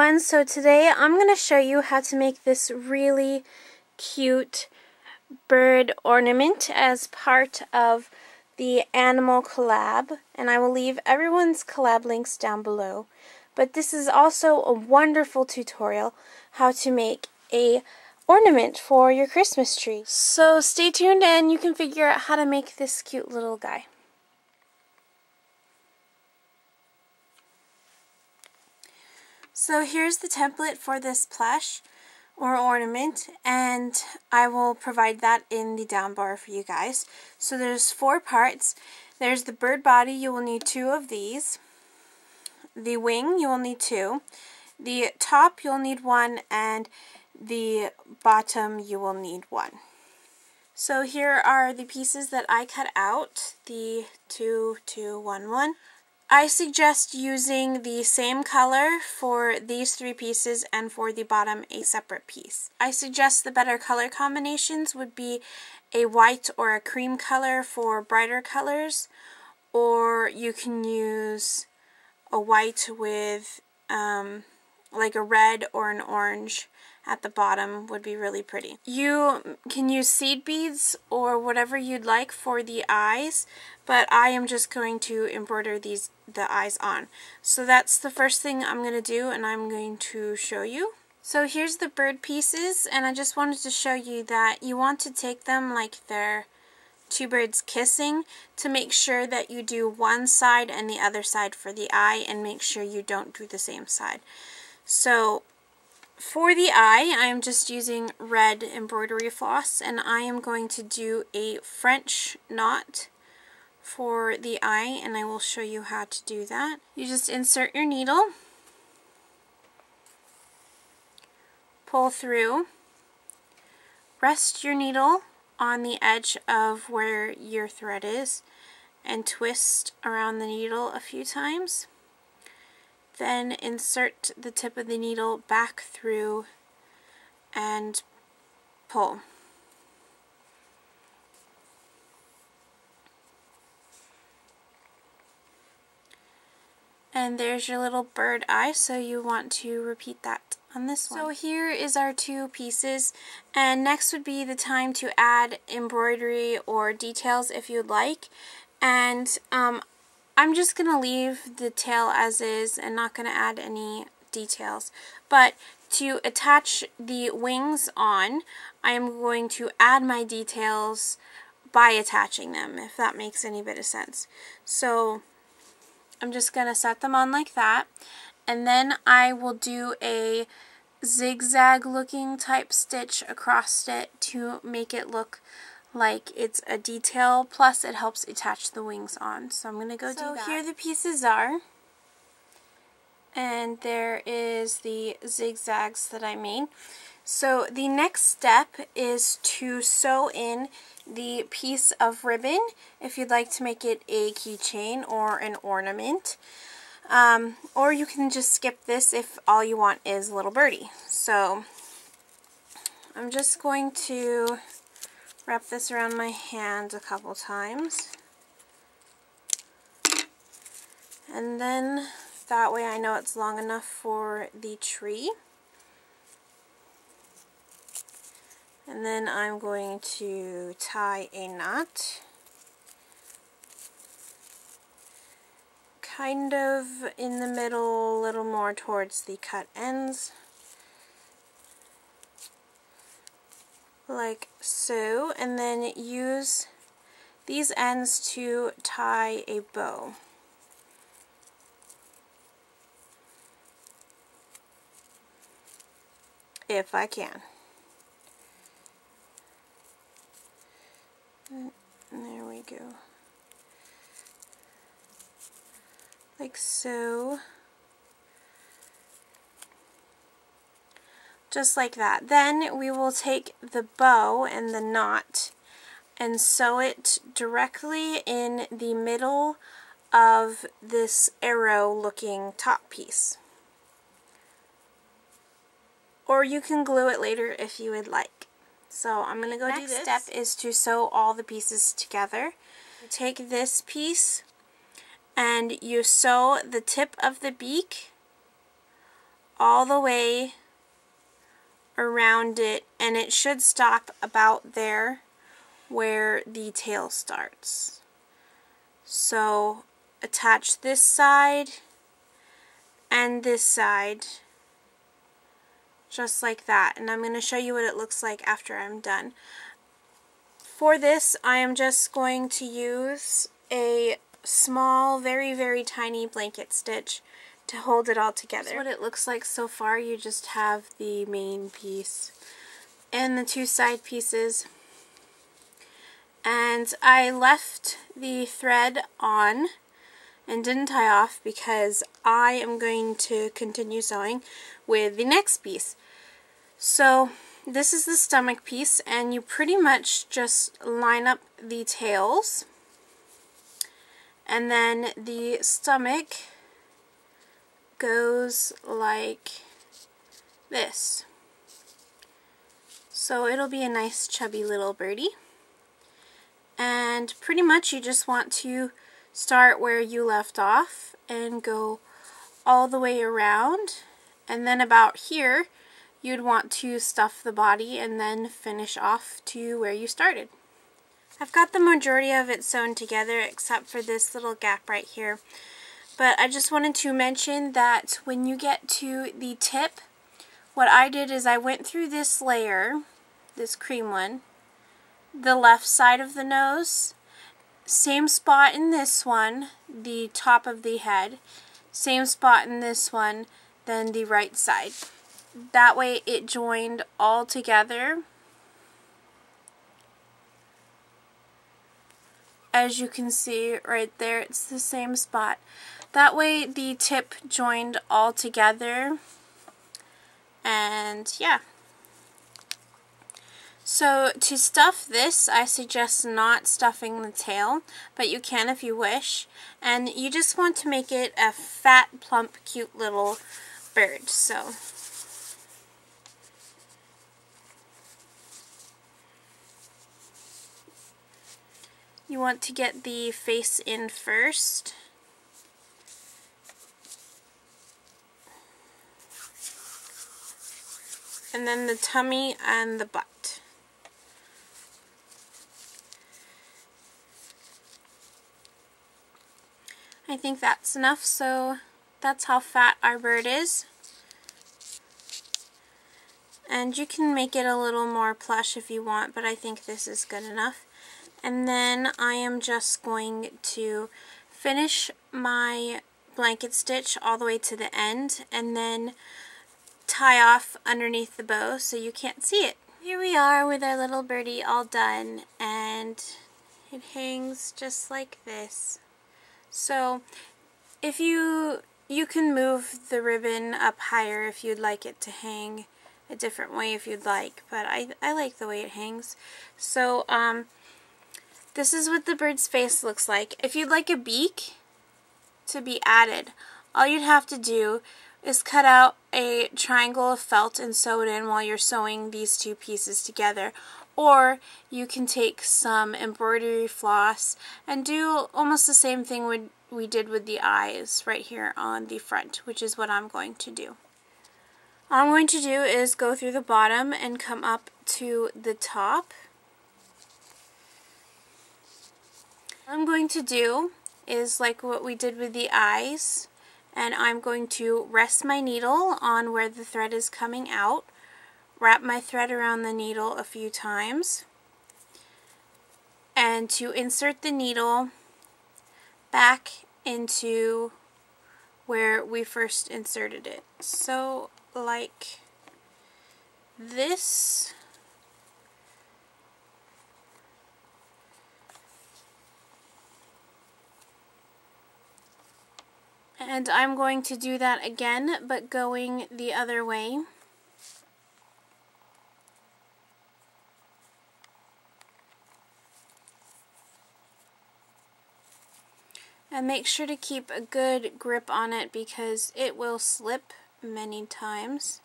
everyone, so today I'm going to show you how to make this really cute bird ornament as part of the animal collab, and I will leave everyone's collab links down below. But this is also a wonderful tutorial how to make a ornament for your Christmas tree. So stay tuned and you can figure out how to make this cute little guy. So here's the template for this plush or ornament, and I will provide that in the down bar for you guys. So there's 4 parts. There's the bird body, you will need 2 of these. The wing, you will need 2. The top, you'll need 1, and the bottom, you will need 1. So here are the pieces that I cut out, the 2, 2, 1, 1. I suggest using the same color for these 3 pieces and for the bottom a separate piece. I suggest the better color combinations would be a white or a cream color for brighter colors, or you can use a white with like a red or an orange at the bottom would be really pretty. You can use seed beads or whatever you'd like for the eyes, but I am just going to embroider the eyes on. So that's the first thing I'm going to do, and I'm going to show you. So here's the bird pieces, and I just wanted to show you that you want to take them like they're 2 birds kissing to make sure that you do one side and the other side for the eye, and make sure you don't do the same side. So for the eye, I am just using red embroidery floss, and I am going to do a French knot for the eye, and I will show you how to do that. You just insert your needle, pull through, rest your needle on the edge of where your thread is, and twist around the needle a few times. Then insert the tip of the needle back through and pull. And there's your little bird eye, so you want to repeat that on this one. So here is our 2 pieces, and next would be the time to add embroidery or details if you'd like. And I'm just going to leave the tail as is and not going to add any details. But to attach the wings on, I am going to add my details by attaching them, if that makes any bit of sense. So I'm just going to set them on like that, and then I will do a zigzag looking type stitch across it to make it look like it's a detail, plus it helps attach the wings on. So I'm going to go do that. So here the pieces are, and there is the zigzags that I made. So the next step is to sew in the piece of ribbon if you'd like to make it a keychain or an ornament. Or you can just skip this if all you want is a little birdie. So I'm just going to wrap this around my hand a couple times, and then that way I know it's long enough for the tree. And then I'm going to tie a knot kind of in the middle, a little more towards the cut ends, like so, and then use these ends to tie a bow. If I can. And there we go. Like so. Just like that. Then we will take the bow and the knot and sew it directly in the middle of this arrow looking top piece. Or you can glue it later if you would like. So I'm going to go do this. Next step is to sew all the pieces together. You take this piece and you sew the tip of the beak all the way around it, and it should stop about there where the tail starts. So attach this side and this side just like that, and I'm going to show you what it looks like after I'm done. For this, I am just going to use a small, very tiny blanket stitch to hold it all together. That's what it looks like so far. You just have the main piece and the two side pieces. And I left the thread on and didn't tie off because I am going to continue sewing with the next piece. So this is the stomach piece, and you pretty much just line up the tails, and then the stomach goes like this. So it'll be a nice chubby little birdie. And pretty much you just want to start where you left off and go all the way around, and then about here you'd want to stuff the body and then finish off to where you started. I've got the majority of it sewn together except for this little gap right here, but I just wanted to mention that when you get to the tip, what I did is I went through this layer, this cream one, the left side of the nose, same spot in this one, the top of the head, same spot in this one, then the right side. That way it joined all together. As you can see right there, it's the same spot. That way the tip joined all together, and yeah. So to stuff this, I suggest not stuffing the tail, but you can if you wish. And you just want to make it a fat, plump, cute little bird. So you want to get the face in first. And then the tummy and the butt. I think that's enough, so that's how fat our bird is. And you can make it a little more plush if you want, but I think this is good enough. And then I am just going to finish my blanket stitch all the way to the end and then tie off underneath the bow so you can't see it. Here we are with our little birdie all done, and it hangs just like this. So if you can move the ribbon up higher if you'd like it to hang a different way if you'd like, but I like the way it hangs. So this is what the bird's face looks like. If you'd like a beak to be added, all you'd have to do is cut out a triangle of felt and sew it in while you're sewing these two pieces together. Or you can take some embroidery floss and do almost the same thing we did with the eyes right here on the front, which is what I'm going to do. All I'm going to do is go through the bottom and come up to the top. What I'm going to do is like what we did with the eyes, and I'm going to rest my needle on where the thread is coming out, wrap my thread around the needle a few times, and to insert the needle back into where we first inserted it. So like this. And I'm going to do that again, but going the other way. And make sure to keep a good grip on it because it will slip many times.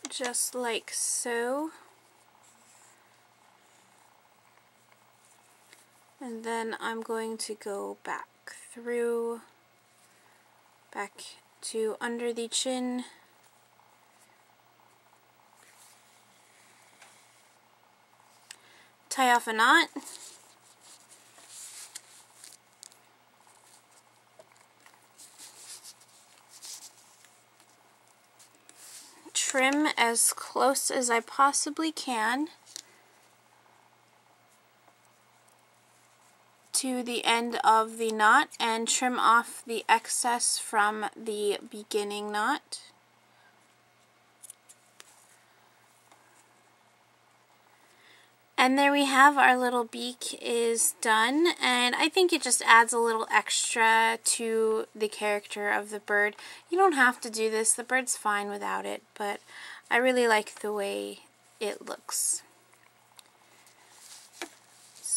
Just like so. And then I'm going to go back through back to under the chin. Tie off a knot. Trim as close as I possibly can to the end of the knot and trim off the excess from the beginning knot. And there we have, our little beak is done, and I think it just adds a little extra to the character of the bird. You don't have to do this, the bird's fine without it, but I really like the way it looks.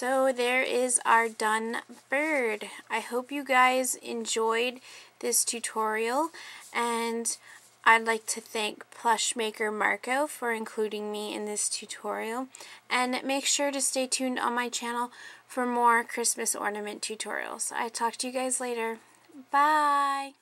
So there is our done bird. I hope you guys enjoyed this tutorial, and I'd like to thank plush maker Marco for including me in this tutorial, and make sure to stay tuned on my channel for more Christmas ornament tutorials. I'll talk to you guys later. Bye!